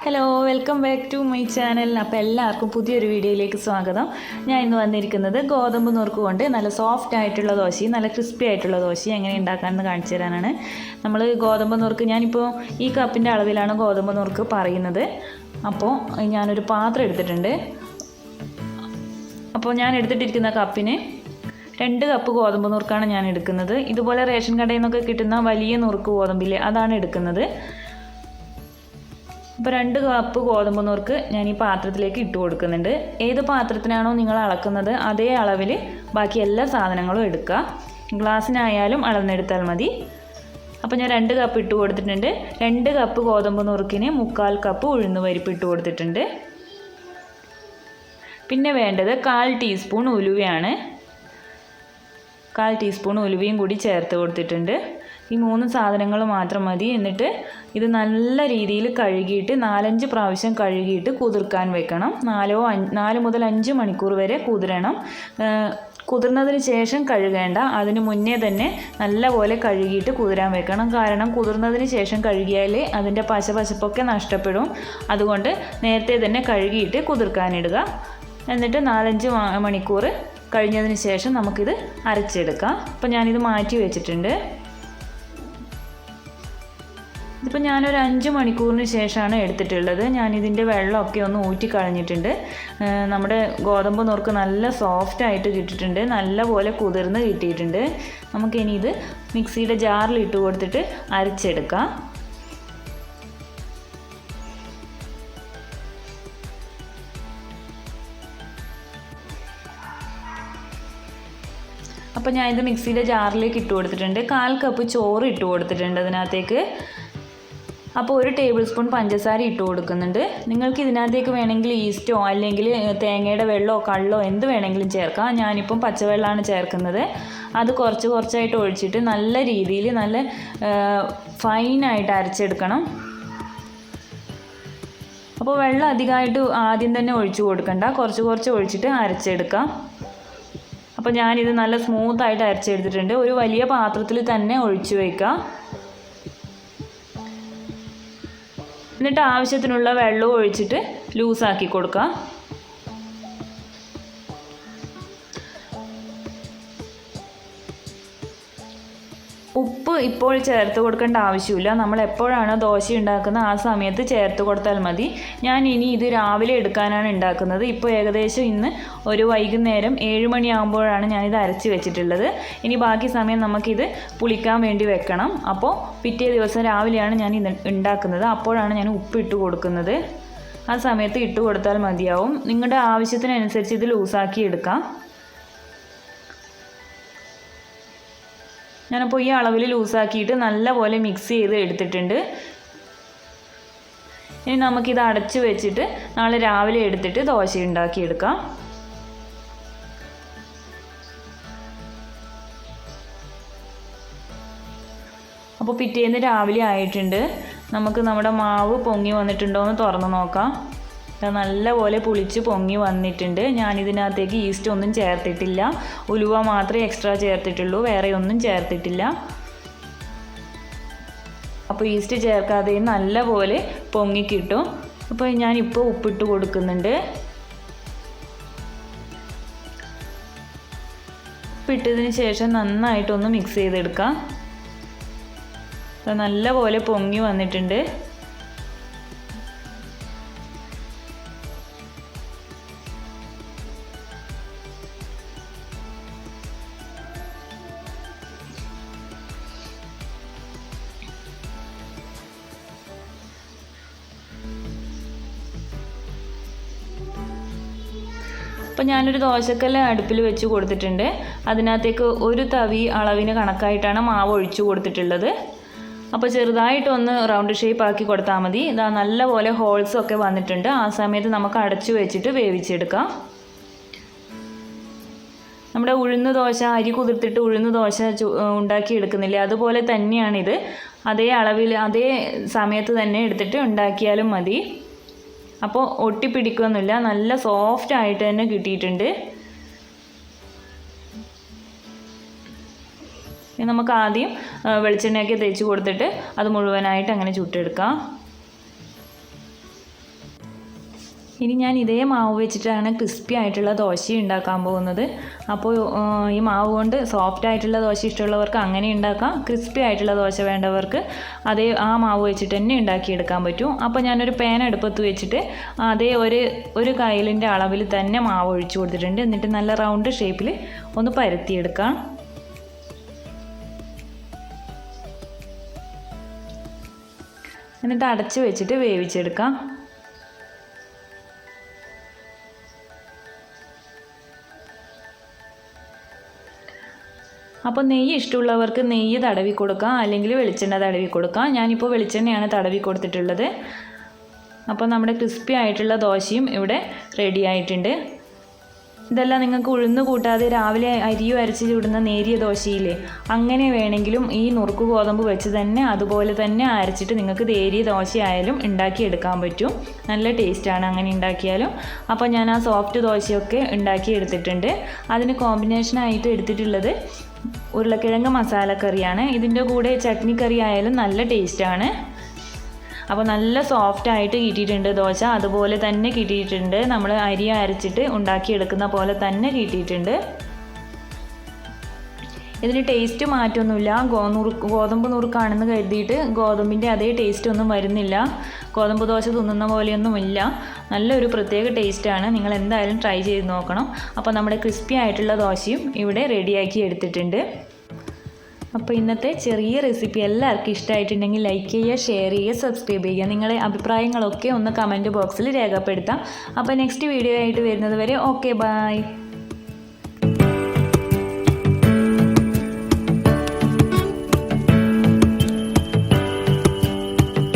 Hello welcome back to my channel. അപ്പോൾ എല്ലാവർക്കും പുതിയൊരു വീഡിയോയിലേക്ക് സ്വാഗതം. ഞാൻ ഇന്ന് വന്നിരിക്കുന്നത് ഗോതമ്പ് നുറുക്ക് കൊണ്ട് നല്ല സോഫ്റ്റ് ആയിട്ടുള്ള ദോശയും നല്ല ക്രിസ്പി ആയിട്ടുള്ള ദോശയും എങ്ങനെ ഉണ്ടാക്കാമെന്ന് കാണിച്ചു തരാനാണ്. നമ്മൾ ഗോതമ്പ് നുറുക്ക് ഞാനിപ്പോൾ ഈ കപ്പിൻ്റെ അളവിലാണ് ഗോതമ്പ് നുറുക്ക് പറയുന്നത്. അപ്പോൾ ഞാനൊരു പാത്രം എടുത്തിട്ടുണ്ട്. അപ്പോൾ ഞാൻ എടുത്തിട്ടിരിക്കുന്ന കപ്പിന് 2 കപ്പ് ഗോതമ്പ് നുറുക്കാണ് ഞാൻ എടുക്കുന്നത്. ഇതുപോലെ റേഷൻ കടയിൽ നിന്നൊക്കെ കിട്ടുന്ന വലിയ നുറുക്ക് ഗോതമ്പില്ലേ, അതാണ് എടുക്കുന്നത്. ഇപ്പോൾ 2 കപ്പ് ഗോതമ്പ് നുറുക്ക് ഞാൻ ഈ പാത്രത്തിലേക്ക് ഇട്ട് കൊടുക്കുന്നുണ്ട്. ഏത് പാത്രത്തിനാണോ നിങ്ങൾ അളക്കുന്നത് അതേ അളവിൽ ബാക്കി എല്ലാ സാധനങ്ങളും എടുക്കുക. ഗ്ലാസ്സിനായാലും അളന്നെടുത്താൽ മതി. അപ്പോൾ ഞാൻ 2 കപ്പ് ഇട്ട് കൊടുത്തിട്ടുണ്ട്. 2 കപ്പ് ഗോതമ്പ് നുറുക്കിന് 1/4 കപ്പ് ഉഴുന്ന് പരിപ്പ് ഇട്ട് കൊടുത്തിട്ടുണ്ട്. പിന്നെ വേണ്ടത് 1/4 ടീസ്പൂൺ ഉലുവയാണ്. 1/4 ടീസ്പൂൺ ഉലുവയും കൂടി ചേർത്ത് കൊടുത്തിട്ടുണ്ട്. ഈ 3 സാധനങ്ങൾ മാത്രം മതി. എന്നിട്ട് ഇത് നല്ല രീതിയിൽ കഴുകിയിട്ട് 4-5 പ്രാവശ്യം കഴുകിയിട്ട് കുതിർക്കാൻ വെക്കണം. 4 മുതൽ 5 മണിക്കൂർ വരെ കുതിരണം. കുതിർന്നതിന് ശേഷം കഴുകേണ്ട, അതിന് മുന്നേ തന്നെ നല്ലപോലെ കഴുകിയിട്ട് കുതിരാൻ വെക്കണം. കാരണം കുതിർന്നതിന് ശേഷം കഴുകിയാൽ അതിൻ്റെ പശപ്പൊക്കെ നഷ്ടപ്പെടും. അതുകൊണ്ട് നേരത്തെ തന്നെ കഴുകിയിട്ട് കുതിർക്കാനിടുക. എന്നിട്ട് 4-5 മണിക്കൂർ കഴിഞ്ഞതിന് ശേഷം നമുക്കിത് അരച്ചെടുക്കാം. അപ്പോൾ ഞാനിത് മാറ്റി വെച്ചിട്ടുണ്ട്. ഇതിപ്പോൾ ഞാനൊരു 5 മണിക്കൂറിന് ശേഷമാണ് എടുത്തിട്ടുള്ളത്. ഞാനിതിൻ്റെ വെള്ളമൊക്കെ ഒന്ന് ഊറ്റി കളഞ്ഞിട്ടുണ്ട്. നമ്മുടെ ഗോതമ്പ് നുറുക്ക് നല്ല സോഫ്റ്റായിട്ട് കിട്ടിയിട്ടുണ്ട്, നല്ല പോലെ കുതിർന്ന് കിട്ടിയിട്ടുണ്ട്. നമുക്കിനി ഇത് മിക്സിയുടെ ജാറിൽ ഇട്ട് കൊടുത്തിട്ട് അരച്ചെടുക്കാം. അപ്പോൾ ഞാനിത് മിക്സിയുടെ ജാറിലേക്ക് ഇട്ട് കൊടുത്തിട്ടുണ്ട്. 1/4 കപ്പ് ചോറ് ഇട്ട് കൊടുത്തിട്ടുണ്ട് അതിനകത്തേക്ക്. അപ്പോൾ 1 ടേബിൾ സ്പൂൺ പഞ്ചസാര ഇട്ട് കൊടുക്കുന്നുണ്ട്. നിങ്ങൾക്ക് ഇതിനകത്തേക്ക് വേണമെങ്കിൽ ഈസ്റ്റോ അല്ലെങ്കിൽ തേങ്ങയുടെ വെള്ളമോ കള്ളോ എന്ത് വേണമെങ്കിലും ചേർക്കാം. ഞാനിപ്പം പച്ചവെള്ളമാണ് ചേർക്കുന്നത്. അത് കുറച്ചായിട്ട് ഒഴിച്ചിട്ട് നല്ല രീതിയിൽ നല്ല ഫൈനായിട്ട് അരച്ചെടുക്കണം. അപ്പോൾ വെള്ളം അധികമായിട്ട് ആദ്യം തന്നെ ഒഴിച്ചു കൊടുക്കണ്ട, കുറച്ച് ഒഴിച്ചിട്ട് അരച്ചെടുക്കാം. അപ്പോൾ ഞാനിത് നല്ല സ്മൂത്തായിട്ട് അരച്ചെടുത്തിട്ടുണ്ട്. ഒരു വലിയ പാത്രത്തിൽ തന്നെ ഒഴിച്ചു വയ്ക്കാം. എന്നിട്ട് ആവശ്യത്തിനുള്ള വെള്ളവും ഒഴിച്ചിട്ട് ലൂസാക്കി കൊടുക്കാം. ഉപ്പ് ഇപ്പോൾ ചേർത്ത് കൊടുക്കേണ്ട ആവശ്യമില്ല. നമ്മൾ എപ്പോഴാണ് ദോശ ഉണ്ടാക്കുന്നത് ആ സമയത്ത് ചേർത്ത് കൊടുത്താൽ മതി. ഞാൻ ഇനി ഇത് രാവിലെ എടുക്കാനാണ് ഉണ്ടാക്കുന്നത്. ഇപ്പോൾ ഏകദേശം ഇന്ന് ഒരു വൈകുന്നേരം 7 മണിയാകുമ്പോഴാണ് ഞാനിത് അരച്ച് വെച്ചിട്ടുള്ളത്. ഇനി ബാക്കി സമയം നമുക്കിത് പുളിക്കാൻ വേണ്ടി വെക്കണം. അപ്പോൾ പിറ്റേ ദിവസം രാവിലെയാണ് ഞാൻ ഇത് ഉണ്ടാക്കുന്നത്. അപ്പോഴാണ് ഞാൻ ഉപ്പ് ഇട്ട് കൊടുക്കുന്നത്. ആ സമയത്ത് ഇട്ട് കൊടുത്താൽ മതിയാവും. നിങ്ങളുടെ ആവശ്യത്തിനനുസരിച്ച് ഇത് ലൂസാക്കി എടുക്കാം. ഞാനപ്പോൾ ഈ അളവിൽ ലൂസാക്കിയിട്ട് നല്ലപോലെ മിക്സ് ചെയ്ത് എടുത്തിട്ടുണ്ട്. ഇനി നമുക്കിത് അടച്ച് വെച്ചിട്ട് നാളെ രാവിലെ എടുത്തിട്ട് ദോശ ഉണ്ടാക്കിയെടുക്കാം. അപ്പോൾ പിറ്റേന്ന് രാവിലെ ആയിട്ടുണ്ട്. നമുക്ക് നമ്മുടെ മാവ് പൊങ്ങി വന്നിട്ടുണ്ടോ എന്ന് തുറന്ന് നോക്കാം. നല്ലപോലെ പുളിച്ച് പൊങ്ങി വന്നിട്ടുണ്ട്. ഞാനിതിനകത്തേക്ക് ഈസ്റ്റ് ഒന്നും ചേർത്തിട്ടില്ല. ഉലുവ മാത്രമേ എക്സ്ട്രാ ചേർത്തിട്ടുള്ളൂ, വേറെ ഒന്നും ചേർത്തിട്ടില്ല. അപ്പോൾ ഈസ്റ്റ് ചേർക്കാതെ നല്ലപോലെ പൊങ്ങി കിട്ടും. അപ്പോൾ ഞാനിപ്പോൾ ഉപ്പിട്ട് കൊടുക്കുന്നുണ്ട്. ഉപ്പിട്ടതിന് ശേഷം നന്നായിട്ടൊന്ന് മിക്സ് ചെയ്തെടുക്കാം. നല്ലപോലെ പൊങ്ങി വന്നിട്ടുണ്ട്. അപ്പോൾ ഞാനൊരു ദോശക്കല്ല് അടുപ്പിൽ വെച്ച് കൊടുത്തിട്ടുണ്ട്. അതിനകത്തേക്ക് 1 തവി അളവിന് കണക്കായിട്ടാണ് മാവ് ഒഴിച്ചു കൊടുത്തിട്ടുള്ളത്. അപ്പോൾ ചെറുതായിട്ടൊന്ന് റൗണ്ട് ഷേപ്പ് ആക്കി കൊടുത്താൽ മതി. ഇതാ നല്ലപോലെ ഹോൾസൊക്കെ വന്നിട്ടുണ്ട്. ആ സമയത്ത് നമുക്ക് അടച്ചു വെച്ചിട്ട് വേവിച്ചെടുക്കാം. നമ്മുടെ ഉഴുന്ന് ദോശ, അരി കുതിർത്തിട്ട് ഉഴുന്ന് ദോശ ഉണ്ടാക്കി എടുക്കുന്നില്ലേ, അതുപോലെ തന്നെയാണിത്. അതേ അളവിൽ അതേ സമയത്ത് തന്നെ എടുത്തിട്ട് ഉണ്ടാക്കിയാലും മതി. അപ്പോൾ ഒട്ടിപ്പിടിക്കുകയൊന്നുമില്ല, നല്ല സോഫ്റ്റ് ആയിട്ട് തന്നെ കിട്ടിയിട്ടുണ്ട്. നമുക്ക് ആദ്യം വെളിച്ചെണ്ണയൊക്കെ തേച്ച് കൊടുത്തിട്ട് അത് മുഴുവനായിട്ട് അങ്ങനെ ചുട്ടെടുക്കാം. ഇനി ഞാൻ ഇതേ മാവ് വെച്ചിട്ടാണ് ക്രിസ്പി ആയിട്ടുള്ള ദോശ ഉണ്ടാക്കാൻ പോകുന്നത്. അപ്പോൾ ഈ മാവ് കൊണ്ട് സോഫ്റ്റ് ആയിട്ടുള്ള ദോശ ഇഷ്ടമുള്ളവർക്ക് അങ്ങനെ ഉണ്ടാക്കാം. ക്രിസ്പി ആയിട്ടുള്ള ദോശ വേണ്ടവർക്ക് ആ മാവ് വെച്ചിട്ട് തന്നെ ഉണ്ടാക്കിയെടുക്കാൻ പറ്റും. അപ്പോൾ ഞാനൊരു പാൻ അടുപ്പത്ത് വെച്ചിട്ട് അതേ ഒരു കയ്യിലിൻ്റെ അളവിൽ തന്നെ മാവ് ഒഴിച്ചു കൊടുത്തിട്ടുണ്ട്. എന്നിട്ട് നല്ല റൗണ്ട് ഷേപ്പിൽ ഒന്ന് പരത്തിയെടുക്കാം. എന്നിട്ട് അടച്ച് വെച്ചിട്ട് വേവിച്ചെടുക്കാം. അപ്പോൾ നെയ്യ് ഇഷ്ടമുള്ളവർക്ക് നെയ്യ് തടവി കൊടുക്കാം, അല്ലെങ്കിൽ വെളിച്ചെണ്ണ തടവി കൊടുക്കാം. ഞാനിപ്പോൾ വെളിച്ചെണ്ണയാണ് തടവി കൊടുത്തിട്ടുള്ളത്. അപ്പോൾ നമ്മുടെ ക്രിസ്പി ആയിട്ടുള്ള ദോശയും ഇവിടെ റെഡി ആയിട്ടുണ്ട്. ഇതെല്ലാം നിങ്ങൾക്ക് ഉഴുന്ന് കൂട്ടാതെ രാവിലെ അരിയും അരച്ച് ചുടുന്ന നേരിയ ദോശയില്ലേ, അങ്ങനെ വേണമെങ്കിലും ഈ നുറുക്ക് ഗോതമ്പ് വെച്ച് തന്നെ അതുപോലെ തന്നെ അരച്ചിട്ട് നിങ്ങൾക്ക് നേരിയ ദോശയായാലും ഉണ്ടാക്കിയെടുക്കാൻ പറ്റും. നല്ല ടേസ്റ്റാണ് അങ്ങനെ ഉണ്ടാക്കിയാലും. അപ്പോൾ ഞാൻ ആ സോഫ്റ്റ് ദോശയൊക്കെ ഉണ്ടാക്കി എടുത്തിട്ടുണ്ട്. അതിന് കോമ്പിനേഷനായിട്ട് എടുത്തിട്ടുള്ളത് ഉരുളക്കിഴങ്ങ് മസാലക്കറിയാണ്. ഇതിൻ്റെ കൂടെ ചട്നി കറി ആയാലും നല്ല ടേസ്റ്റാണ്. അപ്പോൾ നല്ല സോഫ്റ്റ് ആയിട്ട് കിട്ടിയിട്ടുണ്ട് ദോശ. അതുപോലെ തന്നെ കിട്ടിയിട്ടുണ്ട്. നമ്മൾ അരി അരച്ചിട്ട് ഉണ്ടാക്കിയെടുക്കുന്ന പോലെ തന്നെ കിട്ടിയിട്ടുണ്ട്. ഇതിന് ടേസ്റ്റ് മാറ്റമൊന്നുമില്ല. ഗോതമ്പ് നുറുക്കാണെന്ന് കരുതിയിട്ട് ഗോതമ്പിൻ്റെ അതേ ടേസ്റ്റ് ഒന്നും വരുന്നില്ല. ഗോതമ്പ് ദോശ തിന്നുന്ന പോലെയൊന്നുമില്ല. നല്ലൊരു പ്രത്യേക ടേസ്റ്റാണ്. നിങ്ങൾ എന്തായാലും ട്രൈ ചെയ്ത് നോക്കണം. അപ്പോൾ നമ്മുടെ ക്രിസ്പി ആയിട്ടുള്ള ദോശയും ഇവിടെ റെഡിയാക്കി എടുത്തിട്ടുണ്ട്. അപ്പോൾ ഇന്നത്തെ ചെറിയ റെസിപ്പി എല്ലാവർക്കും ഇഷ്ടമായിട്ടുണ്ടെങ്കിൽ ലൈക്ക് ചെയ്യുക, ഷെയർ ചെയ്യുക, സബ്സ്ക്രൈബ് ചെയ്യുക. നിങ്ങളുടെ അഭിപ്രായങ്ങളൊക്കെ ഒന്ന് കമൻറ്റ് ബോക്സിൽ രേഖപ്പെടുത്താം. അപ്പോൾ നെക്സ്റ്റ് വീഡിയോ ആയിട്ട് വരുന്നത് വരെ ഓക്കെ, ബൈ.